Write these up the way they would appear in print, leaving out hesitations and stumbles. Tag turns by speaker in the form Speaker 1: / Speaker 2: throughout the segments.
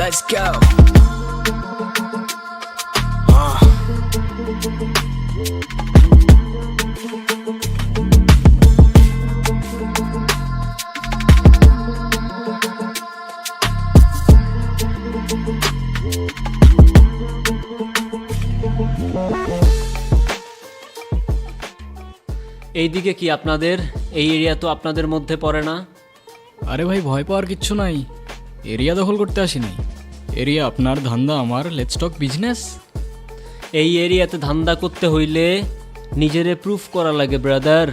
Speaker 1: Let's go.
Speaker 2: এইদিকে কি আপনাদের এই এরিয়া তো আপনাদের মধ্যে পড়ে না?
Speaker 3: আরে ভাই ভয় পাওয়ার কিচ্ছু নাই, এরিয়া দখল করতে আসি নাই। এরিয়া আপনার, ধান্দা আমার, লেটস টক বিজনেস।
Speaker 2: এই এরিয়াতে ধান্দা করতে হইলে নিজেরে প্রুফ করা লাগে ব্রাদার।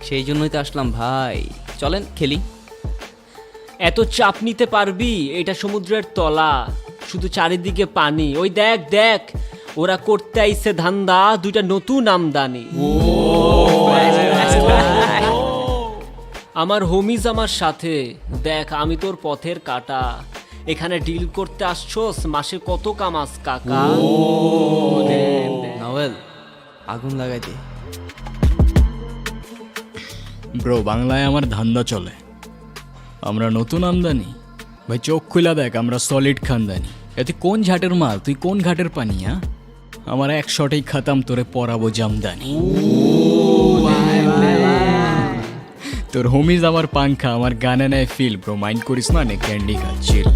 Speaker 4: সেই জন্যই তো আসলাম ভাই, চলেন খেলি।
Speaker 2: এত চাপ নিতে পারবি? এটা সমুদ্রের তলা, শুধু চারিদিকে পানি। ওই দেখ দেখ, ওরা করতে আইছে ধান্দা, দুইটা নতুন আমদানি। আমার হোমিজ আমার সাথে, দেখ আমি তোর পথের কাটা। এখানে ডিল করতে আসছোস, মাসে কত কামাস কাকা?
Speaker 4: নভেল আগুন লাগাই দে।
Speaker 3: ব্রো বাংলায় আমার ধান্দা চলে, আমরা নতুন আমদানি। ভাই চোখ খুলা দেখ, আমরা সলিড খানদানি। এতে কোন ঝাটের মাল, তুই কোন ঘাটের পানি? হ্যাঁ, আমার এক শটেই খাতাম, তোরে পরাবো জামদানি। তোর হোমিজ আমার পাংখা, আমার গানে নেয় ফিল। ব্রো মাইন্ড করিস না, নে ক্যান্ডি খা, চিল।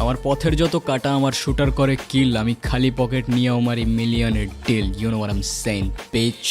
Speaker 3: আমার পথের যত কাটা আমার শুটার করে কিল। আমি খালি পকেট নিয়ে আমার মিলিয়নের deal. You know what I am saying, pitch.